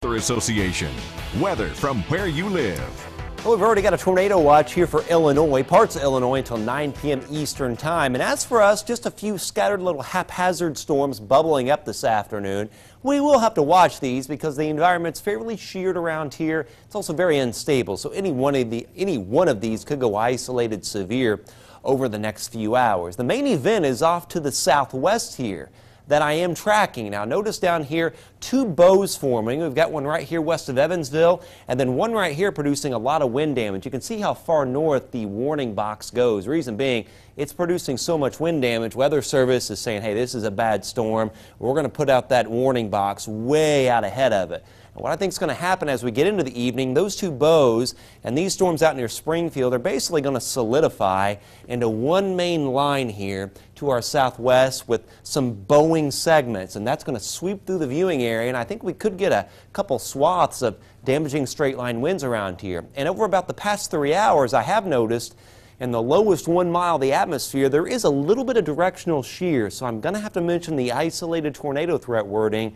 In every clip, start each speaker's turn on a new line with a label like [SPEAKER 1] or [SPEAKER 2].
[SPEAKER 1] Association. Weather from where you live.
[SPEAKER 2] Well, we've already got a tornado watch here for Illinois, parts of Illinois until 9 p.m. Eastern time. And as for us, just a few scattered little haphazard storms bubbling up this afternoon. We will have to watch these because the environment's fairly sheared around here. It's also very unstable, so any one of these could go isolated severe over the next few hours. The main event is off to the southwest here that I am tracking. Now notice down here, two bows forming. We've got one right here west of Evansville and then one right here producing a lot of wind damage. You can see how far north the warning box goes. Reason being, it's producing so much wind damage. Weather Service is saying, hey, this is a bad storm. We're going to put out that warning box way out ahead of it. And what I think is going to happen as we get into the evening, those two bows and these storms out near Springfield are basically going to solidify into one main line here to our southwest with some bowing segments, and that's going to sweep through the viewing area, and I think we could get a couple swaths of damaging straight line winds around here. And over about the past 3 hours, I have noticed in the lowest 1 mile of the atmosphere, there is a little bit of directional shear, so I'm going to have to mention the isolated tornado threat wording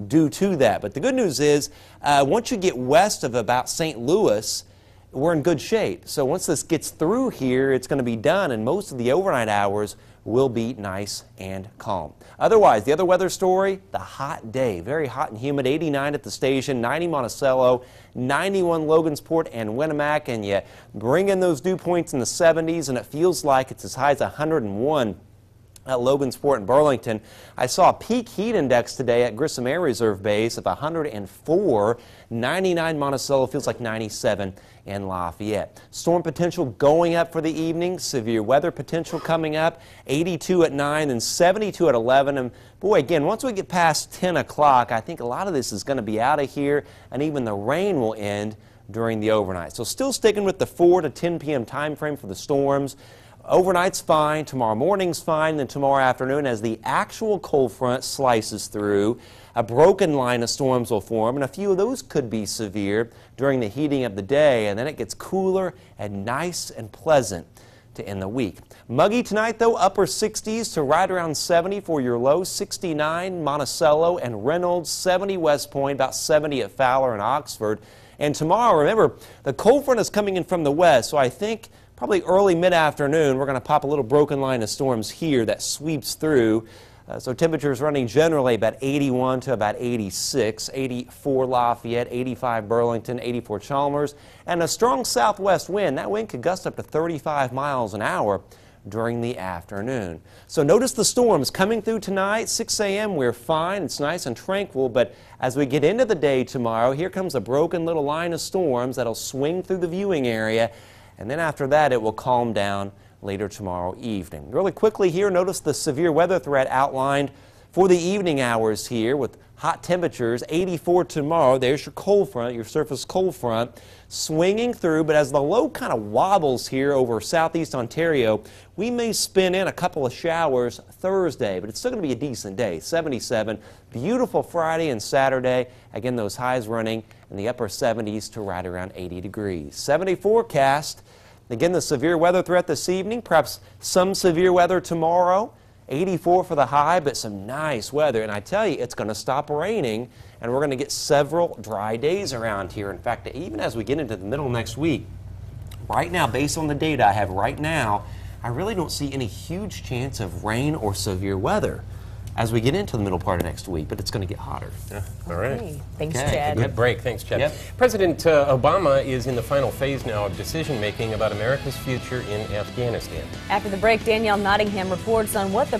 [SPEAKER 2] due to that. But the good news is, once you get west of about St. Louis, we're in good shape. So once this gets through here, it's going to be done, and most of the overnight hours will be nice and calm. Otherwise, the other weather story, the hot day. Very hot and humid, 89 at the station, 90 Monticello, 91 Logansport and Winnemac, and you bring in those dew points in the 70s, and it feels like it's as high as 101 at Logansport and Burlington. I saw a peak heat index today at Grissom Air Reserve Base of 104. 99 Monticello, feels like 97 in Lafayette. Storm potential going up for the evening. Severe weather potential coming up. 82 at 9 and 72 at 11. And boy, again, once we get past 10 o'clock, I think a lot of this is going to be out of here, and even the rain will end during the overnight. So still sticking with the 4 to 10 p.m. time frame for the storms. Overnight's fine, tomorrow morning's fine, then tomorrow afternoon as the actual cold front slices through, a broken line of storms will form, and a few of those could be severe during the heating of the day, and then it gets cooler and nice and pleasant to end the week. Muggy tonight, though, upper 60s to right around 70 for your low, 69 Monticello and Reynolds, 70 West Point, about 70 at Fowler and Oxford. And tomorrow, remember, the cold front is coming in from the west, so I think probably early mid-afternoon, we're going to pop a little broken line of storms here that sweeps through. So temperatures running generally about 81 to about 86, 84 Lafayette, 85 Burlington, 84 Chalmers, and a strong southwest wind. That wind could gust up to 35 miles an hour during the afternoon. So notice the storms coming through tonight. 6 a.m. we're fine. It's nice and tranquil, but as we get into the day tomorrow, here comes a broken little line of storms that'll swing through the viewing area. And then after that, it will calm down later tomorrow evening. Really quickly here, notice the severe weather threat outlined for the evening hours here with hot temperatures. 84 tomorrow. There's your cold front, your surface cold front, swinging through. But as the low kind of wobbles here over southeast Ontario, we may spin in a couple of showers Thursday, but it's still going to be a decent day. 77. Beautiful Friday and Saturday. Again, those highs running in the upper 70s to right around 80 degrees. 70 forecast. Again, the severe weather threat this evening, perhaps some severe weather tomorrow. 84 for the high, but some nice weather. And I tell you, it's going to stop raining, and we're going to get several dry days around here. In fact, even as we get into the middle of next week, right now, based on the data I have right now, I really don't see any huge chance of rain or severe weather as we get into the middle part of next week, but it's going to get hotter.
[SPEAKER 3] Yeah, all right.
[SPEAKER 4] Okay. Thanks, Chad.
[SPEAKER 3] Good break. Thanks, Chad.
[SPEAKER 2] Yep.
[SPEAKER 3] President Obama is in the final phase now of decision-making about America's future in Afghanistan.
[SPEAKER 4] After the break, Danielle Nottingham reports on what the